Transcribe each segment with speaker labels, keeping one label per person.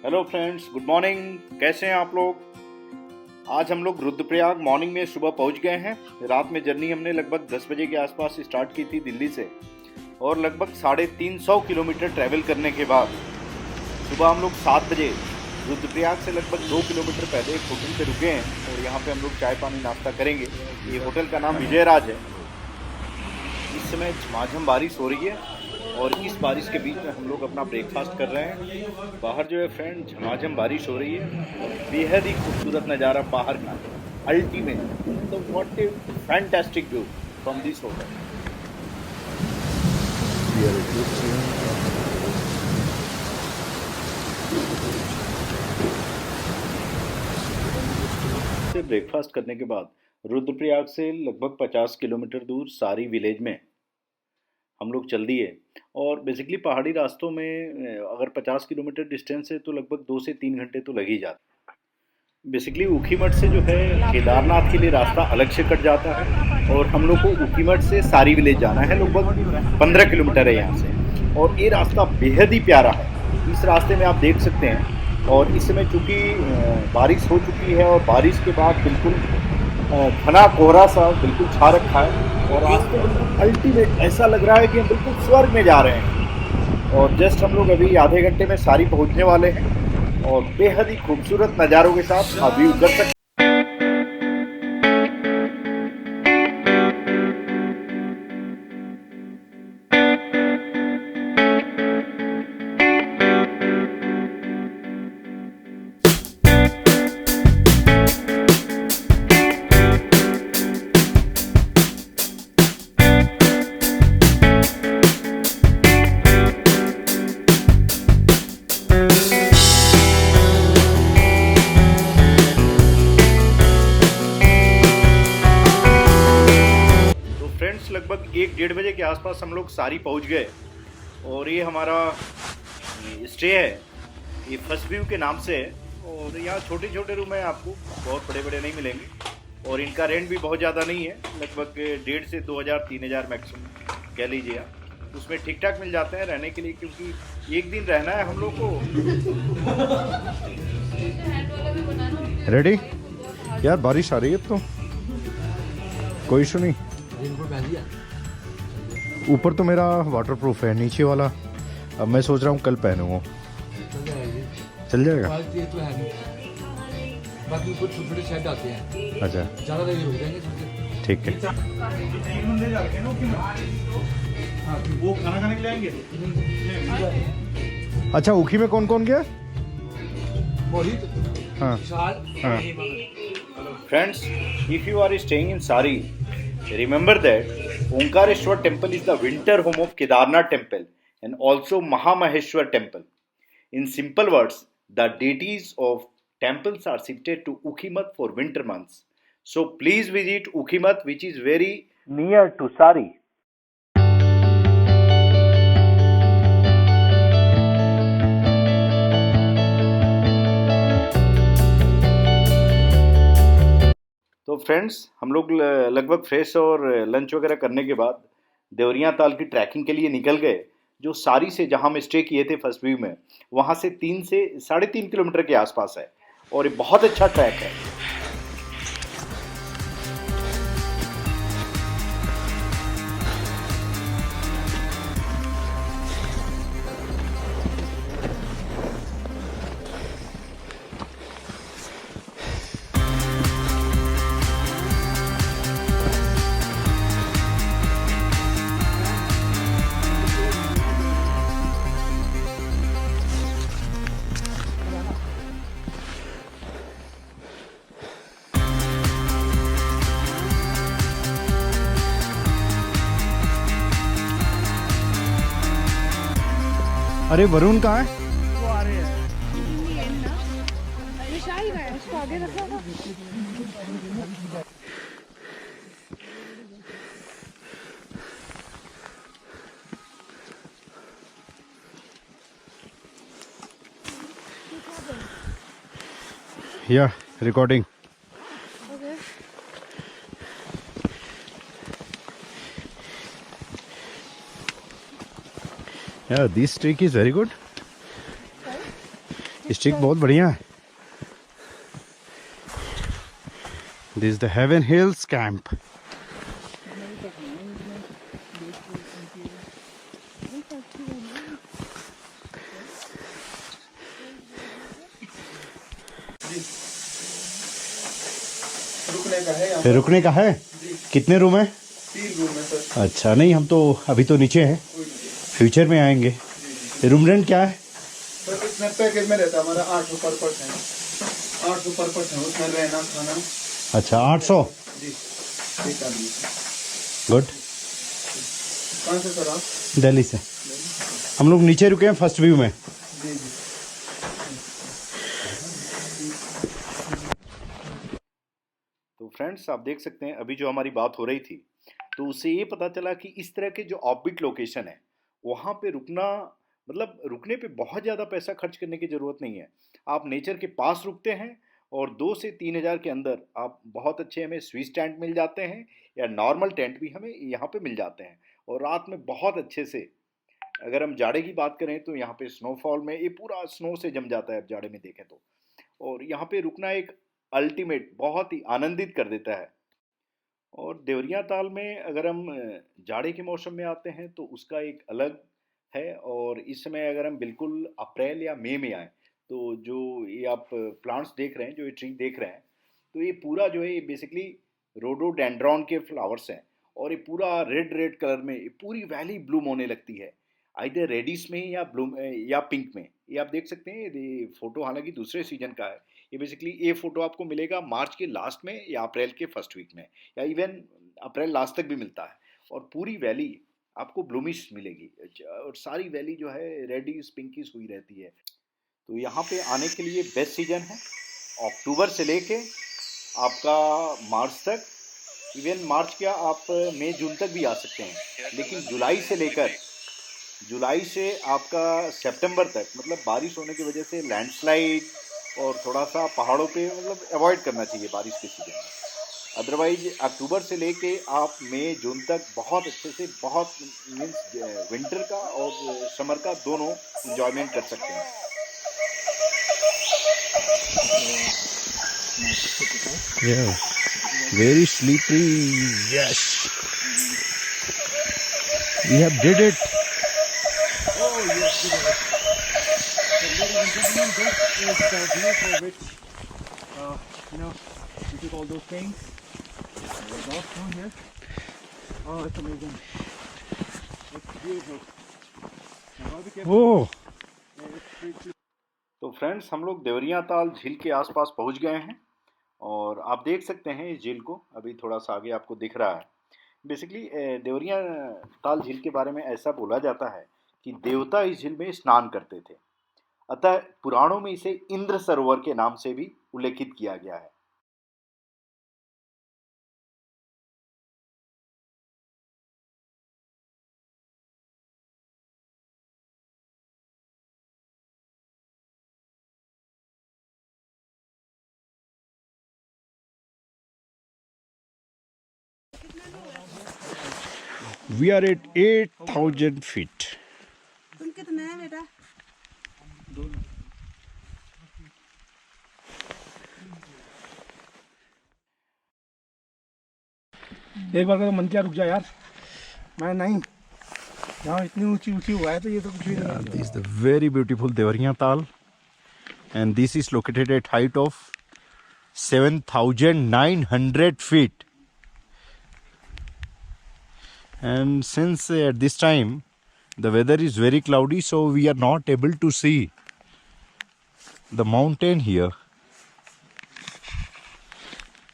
Speaker 1: Hello friends, good morning. कैसे हैं आप लोग? आज हम लोग रुद्रप्रयाग मॉर्निंग में सुबह पहुंच गए हैं। रात में जर्नी हमने लगभग 10 बजे के आसपास स्टार्ट की थी दिल्ली से, और लगभग 350 किलोमीटर ट्रैवल करने के बाद सुबह हम लोग 7 बजे रुद्रप्रयाग से लगभग 2 किलोमीटर पहले एक होटल पे रुके हैं, और यहाँ पे हम लोग चाय पानी नाश्ता करेंगे। ये होटल का नाम विजयराज है। इस समय झमाझम बारिश हो रही है, और इस बारिश के बीच में हम लोग अपना ब्रेकफास्ट कर रहे हैं। बाहर जो है फ्रेंड, झमाझम बारिश हो रही है और बेहद ही खूबसूरत नज़ारा बाहर का, अल्टीमेट। तो what A fantastic view from this hotel. से ब्रेकफास्ट करने के बाद रुद्रप्रयाग से लगभग 50 किलोमीटर दूर सारी विलेज में हम लोग चल दिए। और बेसिकली पहाड़ी रास्तों में अगर 50 किलोमीटर डिस्टेंस है तो लगभग 2 से 3 घंटे तो लग ही जाते। बेसिकली ऊखीमठ से जो है केदारनाथ के लिए रास्ता अलग से कट जाता है, और हम लोग को ऊखीमठ से सारी विलेज जाना है। लगभग 15 किलोमीटर है यहाँ से, और ये रास्ता बेहद ही प्यारा है। इस रास्ते में आप देख सकते हैं, और इस समय चूँकि बारिश हो चुकी है, और बारिश के बाद बिल्कुल घना कोहरा सा बिल्कुल छा रखा है, और रास्ते बिल्कुल अल्टीमेट, ऐसा लग रहा है कि हम बिल्कुल स्वर्ग में जा रहे हैं। और जस्ट हम लोग अभी आधे घंटे में सारी पहुंचने वाले हैं, और बेहद ही खूबसूरत नज़ारों के साथ अभी उतर सकते। लगभग 1-1:30 बजे के आसपास हम लोग सारी पहुंच गए, और ये हमारा स्टे है, ये फर्स्ट व्यू के नाम से है। और यहाँ छोटे छोटे रूम हैं, आपको बहुत बड़े बड़े नहीं मिलेंगे, और इनका रेंट भी बहुत ज़्यादा नहीं है, लगभग 1,500 से 2,000-3,000 मैक्सिमम कह लीजिए आप। उसमें ठीक ठाक मिल जाते हैं रहने के लिए, क्योंकि एक दिन रहना है हम लोग को।
Speaker 2: रेडी यार, बारिश आ रही है तो कोई इशू नहीं। ऊपर तो मेरा वाटरप्रूफ है, नीचे वाला अब मैं सोच रहा हूँ कल पहनूंगा। चल जाएगा।
Speaker 3: बाकी कुछ छोटे शेड आते हैं।
Speaker 2: अच्छा,
Speaker 3: ज़्यादा देर हो जाएंगे।
Speaker 2: ठीक है।
Speaker 1: वो खाना खाने के लिए आएंगे।
Speaker 2: अच्छा, ऊखी में कौन कौन गया?
Speaker 3: मोहित,
Speaker 2: हाँ हाँ।
Speaker 1: Friends, if you are staying in Sari, remember that Omkareshwar temple is the winter home of Kedarnath temple and also Mahamaheshwar temple. In simple words, the deities of temples are shifted to Ukhimat for winter months. So please visit Ukhimat, which is very near to Sari. तो friends, हम लोग लगभग fresh और lunch वगैरह करने के बाद देवरिया ताल की ट्रैकिंग के लिए निकल गए, जो सारी से जहां हम स्टे किए थे फर्स्ट व्यू में, वहां से 3 से 3.5 किलोमीटर के आसपास है, और ये बहुत अच्छा ट्रैक है।
Speaker 2: अरे वरुण कहाँ है?
Speaker 4: वो आ रहे हैं। विशाल गया, उसको आगे रखा था।
Speaker 2: या recording. Yeah, this trick is very good. Stick बहुत बढ़िया है। This is the haven hills camp. रुकने का है। कितने रूम है?
Speaker 5: 3 रूम है सर।
Speaker 2: अच्छा, नहीं हम तो अभी तो नीचे हैं, फ्यूचर में आएंगे। रूम रेंट क्या है?
Speaker 5: सर इसमें पैकेज में रहता है हमारा 800 पर पर्सन, 800 पर पर्सन, उसमें रहना खाना।
Speaker 2: अच्छा, 800।
Speaker 5: जी ठीक है।
Speaker 2: गुड।
Speaker 5: कहाँ से सर आप?
Speaker 2: दिल्ली से। हम लोग नीचे रुके हैं फर्स्ट व्यू में।
Speaker 5: जी जी।
Speaker 1: तो फ्रेंड्स, आप देख सकते हैं अभी जो हमारी बात हो रही थी, तो उससे ये पता चला कि इस तरह के जो ऑफबीट लोकेशन है वहाँ पे रुकना, मतलब रुकने पे बहुत ज़्यादा पैसा खर्च करने की ज़रूरत नहीं है। आप नेचर के पास रुकते हैं और 2 से 3 हज़ार के अंदर आप बहुत अच्छे हमें स्विस टेंट मिल जाते हैं, या नॉर्मल टेंट भी हमें यहाँ पे मिल जाते हैं। और रात में बहुत अच्छे से, अगर हम जाड़े की बात करें तो यहाँ पे स्नोफॉल में ये पूरा स्नो से जम जाता है अब जाड़े में देखें तो। और यहाँ पे रुकना एक अल्टीमेट, बहुत ही आनंदित कर देता है। और देवरिया ताल में अगर हम जाड़े के मौसम में आते हैं तो उसका एक अलग है। और इस समय अगर हम बिल्कुल अप्रैल या मई में आए तो जो ये आप प्लांट्स देख रहे हैं, जो ये ट्री देख रहे हैं, तो ये पूरा जो है ये बेसिकली रोडोडेंड्रॉन के फ्लावर्स हैं। और ये पूरा रेड रेड कलर में ये पूरी वैली ब्लूम होने लगती है, आइदर रेडिश में या ब्लूम या पिंक में। ये आप देख सकते हैं, ये फोटो हालांकि दूसरे सीजन का है। ये बेसिकली ये फोटो आपको मिलेगा मार्च के लास्ट में या अप्रैल के फर्स्ट वीक में, या इवन अप्रैल लास्ट तक भी मिलता है। और पूरी वैली आपको ब्लूमिश मिलेगी और सारी वैली जो है रेडिश पिंकिश हुई रहती है। तो यहाँ पे आने के लिए बेस्ट सीजन है अक्टूबर से लेके आपका मार्च तक। इवन मार्च क्या, आप मई जून तक भी आ सकते हैं। लेकिन जुलाई से आपका सितंबर तक, मतलब बारिश होने की वजह से लैंडस्लाइड और थोड़ा सा पहाड़ों पे मतलब अवॉइड करना चाहिए बारिश के सीजन में। अदरवाइज अक्टूबर से लेके आप मई जून तक बहुत अच्छे से, बहुत मीन्स विंटर का और समर का दोनों इंजॉयमेंट कर सकते हैं।
Speaker 2: Yeah, very slippery. Yes, we have did it.
Speaker 4: Oh yes, we did it. So, ladies and gentlemen, this is the view for which we took all those things. There was off down here. Oh, it's amazing. It's beautiful. Now, be careful.
Speaker 2: Oh,
Speaker 4: It's pretty.
Speaker 1: तो friends, हम लोग देवरिया ताल झील के आसपास पहुंच गए हैं और आप देख सकते हैं इस झील को, अभी थोड़ा सा आगे आपको दिख रहा है। बेसिकली देवरिया ताल झील के बारे में ऐसा बोला जाता है कि देवता इस झील में स्नान करते थे, अतः पुराणों में इसे इंद्र सरोवर के नाम से भी उल्लेखित किया गया है।
Speaker 2: we are at 8,000 feet.
Speaker 4: तुम कितने हैं बेटा?
Speaker 3: एक बार का तो मन किया रुक जा यार, मैं नहीं, यहाँ इतनी ऊंची ऊंची हुआ है तो ये तो कुछ भी नहीं।
Speaker 2: This is the very beautiful Devariya Tal, and this is located at height of 7,900 feet. And since at this time the weather is very cloudy, so we are not able to see the mountain here.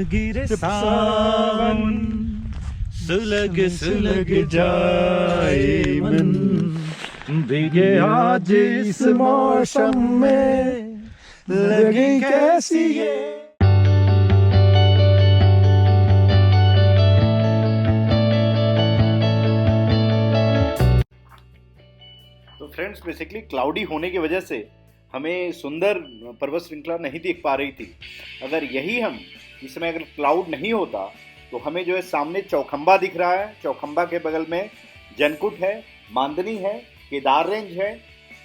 Speaker 2: गिरे सावन सुलग सुलग जाए मन, भीगे आज इस मौसम में लगी कैसी ये।
Speaker 1: तो फ्रेंड्स, बेसिकली क्लाउडी होने की वजह से हमें सुंदर पर्वत श्रृंखला नहीं दिख पा रही थी। अगर यही हम इस समय अगर क्लाउड नहीं होता तो हमें जो है सामने चौखंबा दिख रहा है, चौखंबा के बगल में जनकुट है, मांदनी है, केदार रेंज है,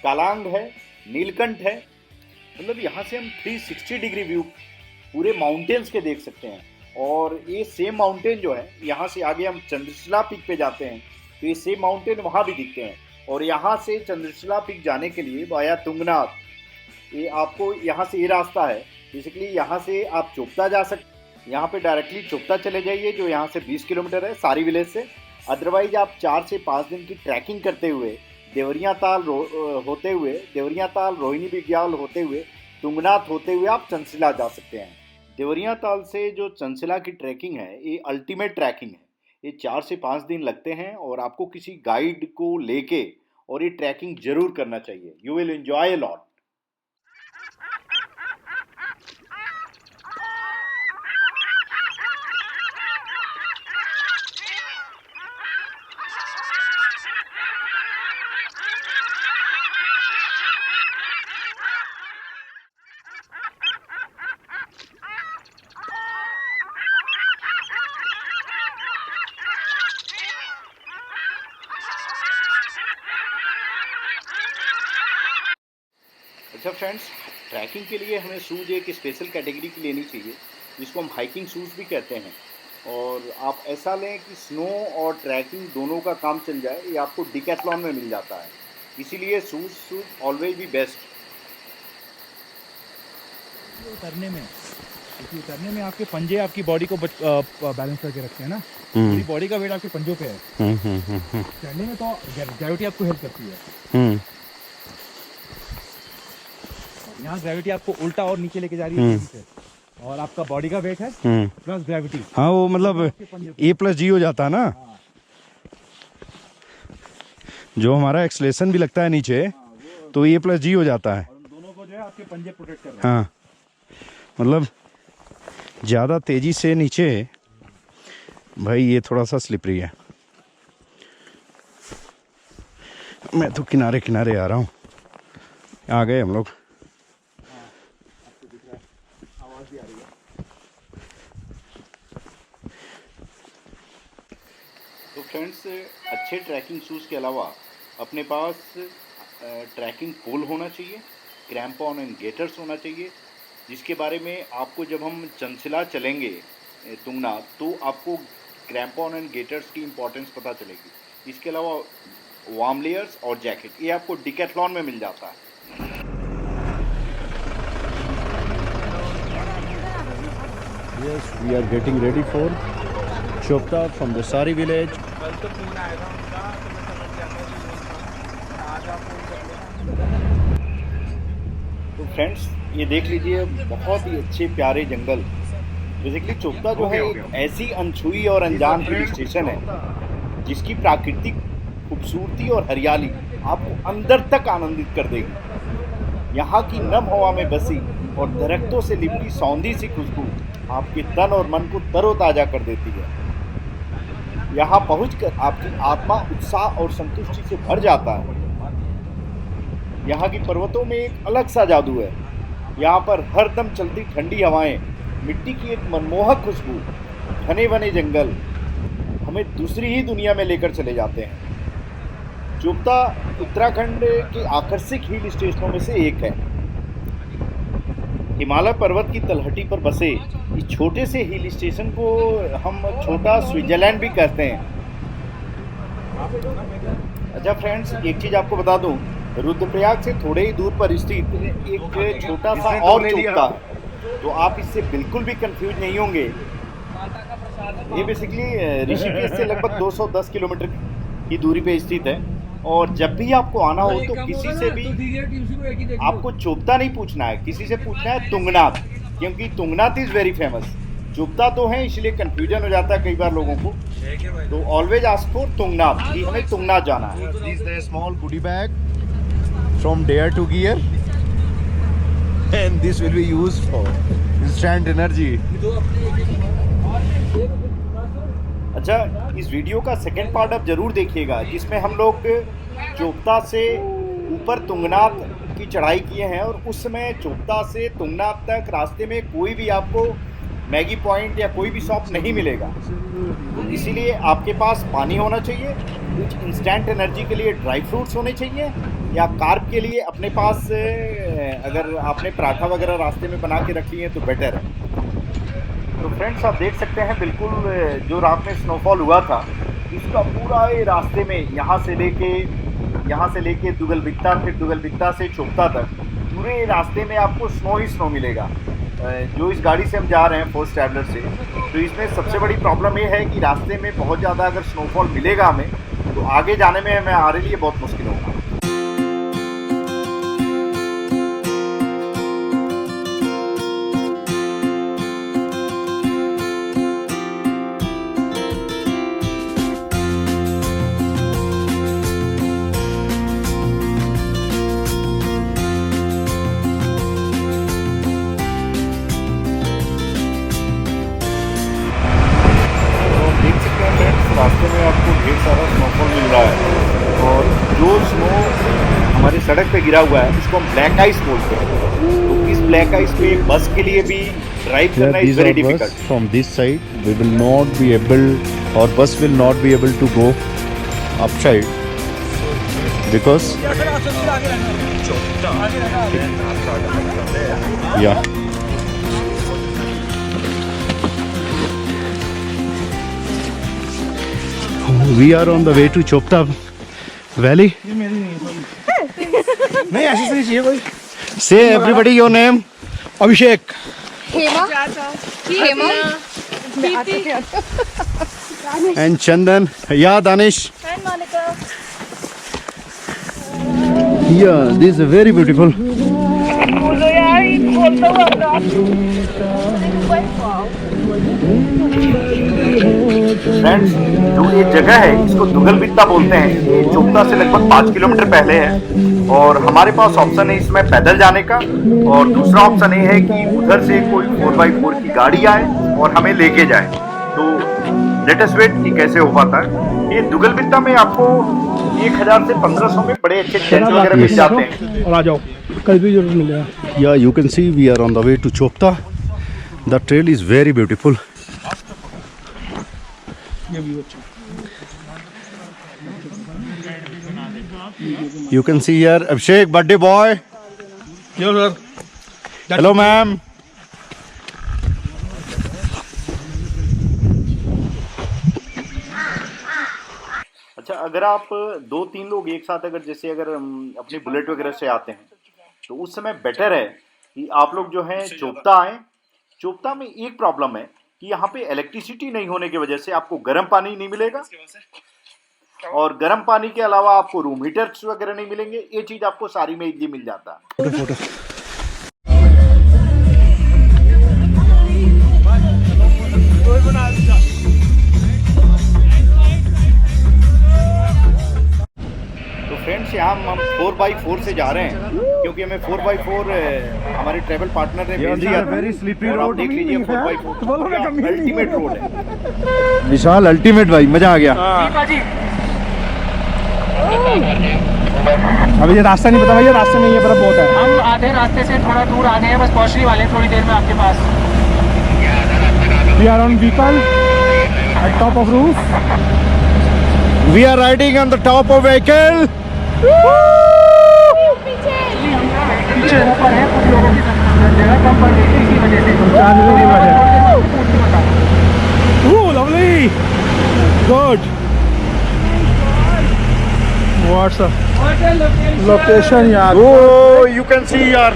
Speaker 1: कालांग है, नीलकंठ है, मतलब यहाँ से हम 360 डिग्री व्यू पूरे माउंटेन्स के देख सकते हैं। और ये सेम माउंटेन जो है, यहाँ से आगे हम चंद्रशिला पीक पे जाते हैं तो ये सेम माउंटेन वहाँ भी दिखते हैं। और यहाँ से चंद्रशिला पीक जाने के लिए वाया तुंगनाथ, ये आपको यहाँ से ये रास्ता है। बेसिकली यहाँ से आप चोपता जा सकते, यहाँ पे डायरेक्टली चोपता चले जाइए जो यहाँ से 20 किलोमीटर है सारी विलेज से। अदरवाइज आप 4 से 5 दिन की ट्रैकिंग करते हुए देवरिया ताल होते हुए, देवरिया ताल, रोहिणी बिग्याल होते हुए, तुंगनाथ होते हुए आप चंद्रशिला जा सकते हैं। देवरिया ताल से जो चंद्रशिला की ट्रैकिंग है ये अल्टीमेट ट्रैकिंग है। ये 4 से 5 दिन लगते हैं और आपको किसी गाइड को लेके और ये ट्रैकिंग जरूर करना चाहिए। You will enjoy a lot. अच्छा फ्रेंड्स, ट्रैकिंग के लिए हमें शूज़ एक स्पेशल कैटेगरी की लेनी चाहिए जिसको हम हाइकिंग शूज़ भी कहते हैं। और आप ऐसा लें कि स्नो और ट्रैकिंग दोनों का काम चल जाए। ये आपको डिकैथलॉन में मिल जाता है, इसीलिए शूज़ ऑलवेज बी बेस्ट।
Speaker 4: उतरने में आपके पंजे आपकी बॉडी को बैलेंस करके रखते हैं ना, पूरी बॉडी का वेट आपके पंजों पे है। चढ़ने में तो ग्रेविटी आपको हेल्प करती है। यहाँ ग्रेविटी आपको उल्टा और नीचे लेके जा रही है और आपका बॉडी का वेट है प्लस ग्रेविटी।
Speaker 2: हाँ, वो मतलब A+G हो जाता है ना। जो हमारा एक्सलेशन भी लगता है नीचे तो A+G हो जाता है।
Speaker 4: और दोनों को जो है आपके पंजे प्रोटेक्ट कर रहे हैं।
Speaker 2: हाँ, मतलब ज़्यादा तेज़ी से नीचे भाई ये थोड़ा सा स्लिपरी है। मैं तो किनारे किनारे आ रहा हूँ। आ गए हम लोग।
Speaker 1: तो फ्रेंड्स, अच्छे ट्रैकिंग शूज़ के अलावा अपने पास ट्रैकिंग पोल होना चाहिए, क्रैम्पॉन एंड गेटर्स होना चाहिए, जिसके बारे में आपको जब हम चंद्रशिला चलेंगे तुंगनाथ तो आपको क्रैम्पॉन एंड गेटर्स की इम्पोर्टेंस पता चलेगी। इसके अलावा वार्म लेयर्स और जैकेट ये आपको डिकैथलॉन में मिल जाता है।
Speaker 2: Yes, we are getting ready for Chopta from the Sari village.
Speaker 1: तो फ्रेंड्स, ये देख लीजिए बहुत ही अच्छे प्यारे जंगल। बेसिकली चोपता जो है एक ऐसी अनछुई और अनजान हिल स्टेशन है जिसकी प्राकृतिक खूबसूरती और हरियाली आपको अंदर तक आनंदित कर देगी। यहाँ की नम हवा में बसी और दरख्तों से लिपटी सौंधी सी खुशबू आपके तन और मन को तरोताजा कर देती है। यहाँ पहुंचकर आपकी आत्मा उत्साह और संतुष्टि से भर जाता है। यहाँ की पर्वतों में एक अलग सा जादू है। यहाँ पर हर दम चलती ठंडी हवाएं, मिट्टी की एक मनमोहक खुशबू, घने बने जंगल हमें दूसरी ही दुनिया में लेकर चले जाते हैं। चोपता उत्तराखंड के आकर्षक हिल स्टेशनों में से एक है। हिमालय पर्वत की तलहटी पर बसे इस छोटे से हिल स्टेशन को हम छोटा स्विट्जरलैंड भी कहते हैं। अच्छा फ्रेंड्स, एक चीज़ आपको बता दूं, रुद्रप्रयाग से थोड़े ही दूर पर स्थित एक छोटा सा और चोपता है, तो आप इससे बिल्कुल भी कंफ्यूज नहीं होंगे। ये बेसिकली ऋषिकेश से लगभग 210 किलोमीटर की दूरी पे स्थित है। और जब भी आपको आना हो तो किसी से भी आपको चोपता नहीं पूछना है, किसी से पूछना है तुंगनाथ, क्योंकि Tungnath is very famous. Chopta तो है इसलिए कंफ्यूजन हो जाता है कई बार लोगों को, तो ऑलवेज आस्क फॉर तुंगनाथ कि हमें तुंगनाथ जाना है।
Speaker 2: This is the small goodie bag from Dare to Gear, and this will be used for instant energy.
Speaker 1: अच्छा, इस वीडियो का सेकंड पार्ट आप जरूर देखिएगा जिसमें हम लोग चोपता से ऊपर तुंगनाथ की चढ़ाई किए हैं और उस समय चोपता से तुंगनाथ तक रास्ते में कोई भी आपको मैगी पॉइंट या कोई भी शॉप नहीं मिलेगा। तो इसीलिए आपके पास पानी होना चाहिए, कुछ इंस्टेंट एनर्जी के लिए ड्राई फ्रूट्स होने चाहिए, या कार्ब के लिए अपने पास अगर आपने पराठा वगैरह रास्ते में बना के रखी है तो बेटर है। तो फ्रेंड्स आप देख सकते हैं बिल्कुल जो रात में स्नोफॉल हुआ था इसका पूरा ये रास्ते में यहाँ से लेके दुगलबित्ता, फिर दुगलबित्ता से चोपता तक पूरे रास्ते में आपको स्नो ही स्नो मिलेगा। जो इस गाड़ी से हम जा रहे हैं फोर्स ट्रैवलर से, तो इसमें सबसे बड़ी प्रॉब्लम ये है कि रास्ते में बहुत ज़्यादा अगर स्नोफॉल मिलेगा हमें तो आगे जाने में हमारे लिए बहुत मुश्किल होगा। रास्ते में आपको ढेर सारा स्नोफॉल मिल रहा है और जो स्नो हमारी सड़क पे गिरा हुआ है उसको हम ब्लैक आइस बोलते हैं। तो इस ब्लैक आइस पे बस के लिए भी ड्राइव करना is very difficult.
Speaker 2: From this side we will not be able, or bus will not be able to go upside because yeah. We are on the way to Chopta Valley.
Speaker 3: ये मेरी नहीं है नहीं, ऐसे नहीं चाहिए कोई।
Speaker 2: Say everybody your name.
Speaker 3: Abhishek,
Speaker 6: Hema, Hema,
Speaker 2: And Chandan. Yeah, Danish.
Speaker 6: and Monica.
Speaker 2: Yeah, this is very beautiful.
Speaker 6: बोलो यार, बोलता हुआ
Speaker 1: फ्रेंड्स जो ये जगह है इसको दुगलबित्ता बोलते हैं। ये चोपता से लगभग 5 किलोमीटर पहले है और हमारे पास ऑप्शन है इसमें पैदल जाने का, और दूसरा ऑप्शन ये है कि उधर से कोई 4x4 की गाड़ी आए और हमें लेके जाए। तो लेट अस वेट कि कैसे हो पाता है। ये दुगलबित्ता में आपको 1000 से 1500 में बड़े अच्छे टेंट वगैरह मिल जाते हैं।
Speaker 3: और आ जाओ, कल भी जरूर मिलेगा।
Speaker 2: Yeah, you can see we are on the way to Chopta. The trail is very beautiful.
Speaker 3: ये भी अच्छा।
Speaker 2: You can see here Abhishek, birthday boy.
Speaker 3: Yo sir,
Speaker 2: Hello, ma'am.
Speaker 1: अच्छा, अगर आप 2-3 लोग एक साथ जैसे अगर अपनी बुलेट वगैरह से आते हैं तो उस समय बेटर है कि आप लोग जो है चोपता आए। चोपता में एक प्रॉब्लम है कि यहाँ पे इलेक्ट्रिसिटी नहीं होने की वजह से आपको गर्म पानी नहीं मिलेगा, और गर्म पानी के अलावा आपको रूम हीटर्स वगैरह नहीं मिलेंगे। ये चीज आपको सारी में इजीली मिल जाता है। तो फ्रेंड्स यहाँ हम 4x4 से जा रहे हैं क्योंकि हमें 4x4 हमारे ट्रैवल पार्टनर ने भेज दिया था।
Speaker 2: very slippery
Speaker 1: और आप
Speaker 2: road
Speaker 1: देख लीजिए 4x4 अल्टीमेट रोड है।
Speaker 2: विशाल अल्टीमेट भाई, मजा आ गया।
Speaker 3: अभी ये रास्ता नहीं पता भैया, रास्ते में ये बर्फ बहुत है।
Speaker 7: हम आधे रास्ते से थोड़ा दूर आ गए हैं, बस पहुंचने वाले हैं थोड़ी देर में आपके पास।
Speaker 3: We are on vehicle at top of roof.
Speaker 2: We are riding on the top of vehicle.
Speaker 7: पीछे ऊपर है, कुछ लोगों की जगह कम पड़ गई थी इसी वजह से।
Speaker 3: Ooh, lovely. Good. What's the location यार?
Speaker 2: Oh, you can see yaar.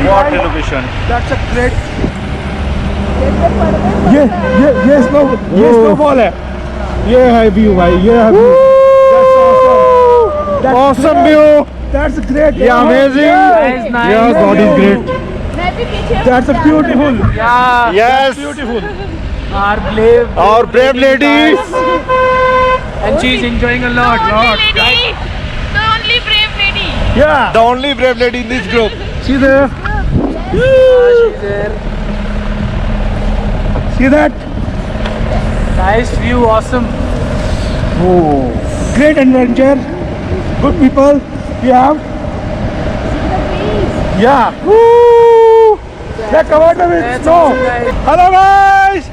Speaker 2: What a location.
Speaker 3: That's a great. ये snowfall है। ये है व्यू भाई, ये है view. That's
Speaker 2: Awesome view.
Speaker 3: That's great.
Speaker 2: Yeah, amazing.
Speaker 7: Nice, nice.
Speaker 2: Yeah, God is great.
Speaker 6: मैं भी पीछे
Speaker 3: That's a beautiful.
Speaker 7: Yeah,
Speaker 2: Yes.
Speaker 3: Beautiful.
Speaker 7: our brave
Speaker 2: Our brave lady.
Speaker 7: and she's enjoying a lot.
Speaker 6: The only brave lady.
Speaker 3: Yeah.
Speaker 2: The only brave lady in this group.
Speaker 3: See there.
Speaker 7: She's there.
Speaker 3: See that?
Speaker 7: Nice view, awesome.
Speaker 3: Oh. Great adventure. Good people. We have. Yeah. Woo! They're covered with
Speaker 7: That's
Speaker 3: snow.
Speaker 7: awesome, guys.
Speaker 3: Hello guys.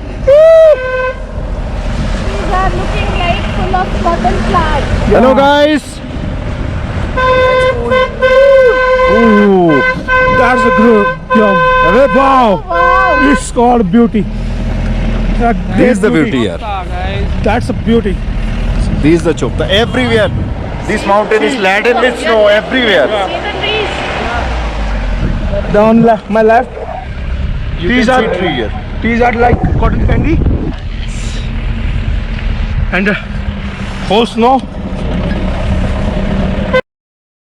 Speaker 6: These are looking like full of cotton flowers.
Speaker 2: Hello guys.
Speaker 7: That's cool.
Speaker 3: That's a group. Wow. It's called beauty.
Speaker 2: This is the beauty here.
Speaker 3: That's a beauty.
Speaker 2: This is the Chopta. Everywhere. This mountain is laden with snow everywhere.
Speaker 6: See the trees.
Speaker 3: Down my left.
Speaker 2: You
Speaker 3: These
Speaker 2: can
Speaker 3: are-
Speaker 2: see tree here.
Speaker 3: These are like cotton candy. And whole snow.